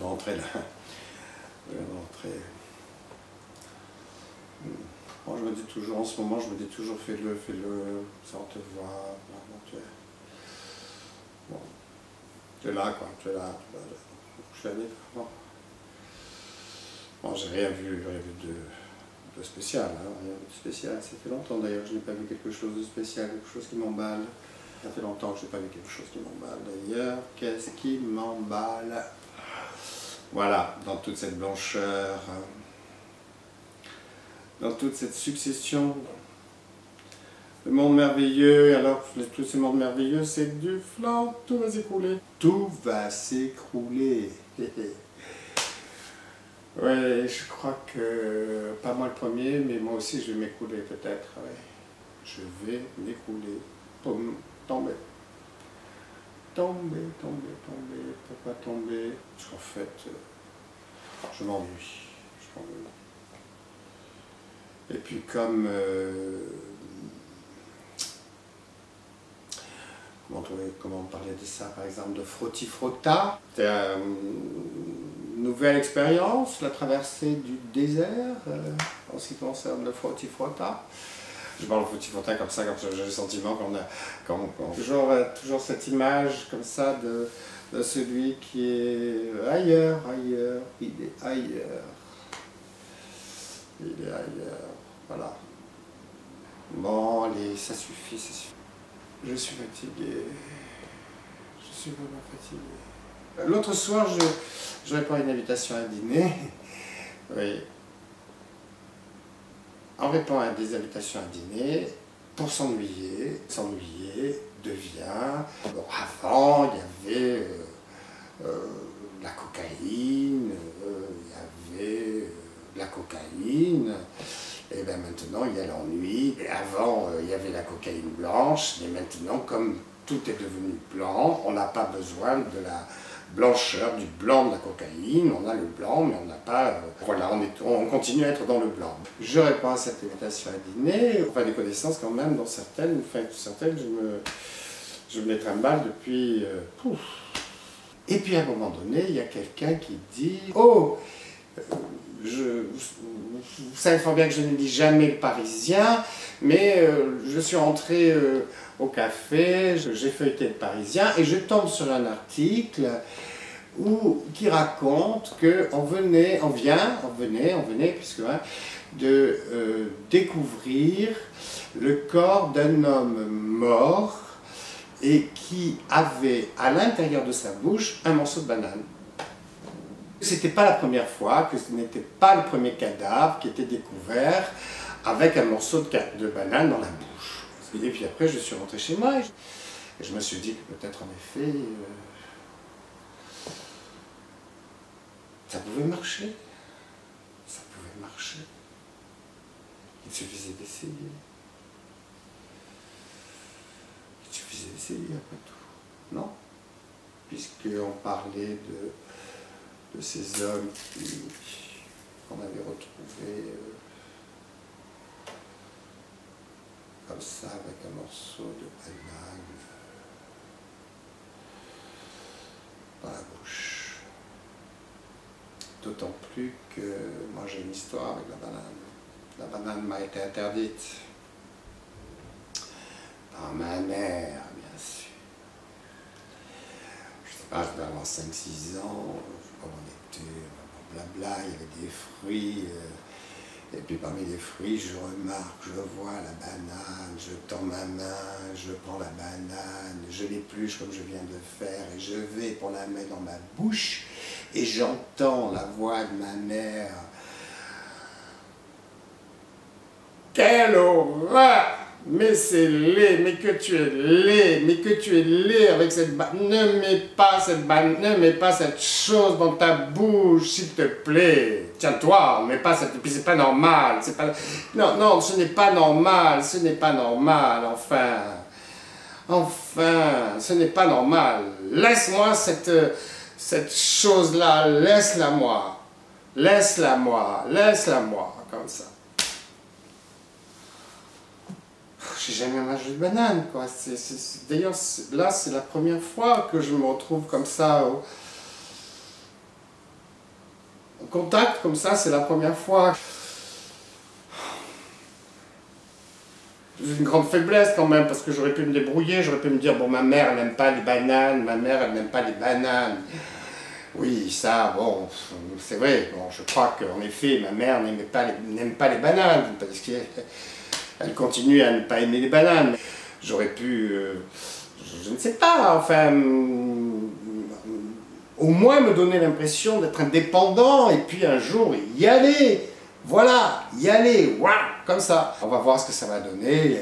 de rentrer là. Je viens de rentrer. Bon, je me dis toujours, en ce moment, je me dis toujours, fais-le, ça on te voit. Bon, tu es là, quoi, tu es là. Je suis allé. Bon, j'ai rien vu de spécial, hein, rien de spécial. Ça fait longtemps d'ailleurs que je n'ai pas vu quelque chose de spécial, quelque chose qui m'emballe. Ça fait longtemps que je n'ai pas vu quelque chose qui m'emballe d'ailleurs. Qu'est-ce qui m'emballe? Voilà, dans toute cette blancheur, dans toute cette succession de mondes merveilleux. Alors, tous ces mondes merveilleux, c'est du flan, tout va s'écrouler. Tout va s'écrouler. Ouais, je crois que, pas moi le premier, mais moi aussi je vais m'écrouler peut-être. Ouais. Je vais m'écrouler. Tomber. Tomber. Pourquoi tomber? Parce qu'en fait, je m'ennuie. Et puis comme... comment parler de ça, par exemple, de frotti-frotta. C'était une nouvelle expérience, la traversée du désert, en ce qui concerne le frotti-frotta. Je parle de frotti-frotta comme ça, j'ai le sentiment qu'on a toujours cette image comme ça de celui qui est ailleurs, il est ailleurs. Il est ailleurs, voilà. Bon, allez, ça suffit, ça suffit. Je suis fatigué. Je suis vraiment fatigué. L'autre soir, je réponds à une invitation à dîner. Oui. On répond à des invitations à dîner pour s'ennuyer. S'ennuyer devient... Bon, avant, il y avait la cocaïne, il y avait la cocaïne. Et bien maintenant, il y a l'ennui. Et avant, il y avait la cocaïne blanche, mais maintenant, comme tout est devenu blanc, on n'a pas besoin de la blancheur, du blanc de la cocaïne. On a le blanc, mais on n'a pas... voilà, on continue à être dans le blanc. Je réponds à cette invitation à dîner, enfin des connaissances quand même, dans certaines, je me les trimballe depuis... Et puis à un moment donné, il y a quelqu'un qui dit « Oh, vous savez fort bien que je ne lis jamais le Parisien, mais je suis rentré au café, j'ai feuilleté le Parisien et je tombe sur un article qui raconte qu'on venait, puisque de découvrir le corps d'un homme mort et qui avait à l'intérieur de sa bouche un morceau de banane. C'était pas la première fois, que ce n'était pas le premier cadavre qui était découvert avec un morceau de banane dans la bouche. Et puis après, je suis rentré chez moi et je me suis dit que peut-être en effet, ça pouvait marcher. Ça pouvait marcher. Il suffisait d'essayer. Il suffisait d'essayer après tout. Non? Puisqu'on parlait de ces hommes qu'on avait retrouvés comme ça, avec un morceau de banane dans la bouche. D'autant plus que moi j'ai une histoire avec la banane. La banane m'a été interdite par ma mère, bien sûr. Je sais pas, je devais avoir 5-6 ans. Blabla, il y avait des fruits, et puis parmi les fruits, je remarque, je vois la banane, je tends ma main, je prends la banane, je l'épluche comme je viens de faire, et je vais pour la mettre dans ma bouche, et j'entends la voix de ma mère. Quelle horreur! Mais c'est laid, mais que tu es laid, mais que tu es laid avec cette banane. Ne mets pas cette banane, ne mets pas cette chose dans ta bouche, s'il te plaît. Tiens-toi, mais pas cette... Puis c'est pas normal, c'est pas... Non, non, ce n'est pas normal, ce n'est pas normal, enfin. Enfin, ce n'est pas normal. Laisse-moi cette chose-là, laisse-la moi. Laisse-la moi, comme ça. J'ai jamais mangé de banane, quoi. D'ailleurs, là, c'est la première fois que je me retrouve comme ça En contact, comme ça, c'est la première fois. J'ai une grande faiblesse quand même, parce que j'aurais pu me débrouiller, j'aurais pu me dire, bon, ma mère, elle n'aime pas les bananes, ma mère, elle n'aime pas les bananes. Oui, ça, bon, c'est vrai, bon, je crois qu'en effet, ma mère n'aime pas les bananes, parce qu'elle continue à ne pas aimer les bananes. J'aurais pu, je ne sais pas, enfin, au moins me donner l'impression d'être indépendant, et puis un jour, y aller. Voilà, y aller, waouh, comme ça. On va voir ce que ça va donner.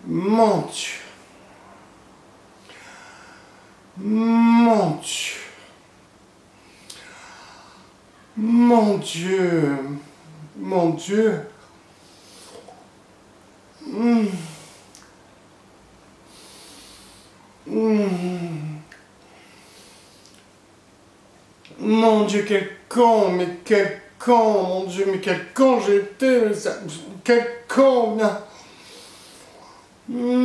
Mon Dieu. Mon Dieu. Mon Dieu. Mon Dieu. Mmh. Mmh. Mon Dieu, quel con, mais quel con, mon Dieu, mais quel con j'ai été, quel con, mmh.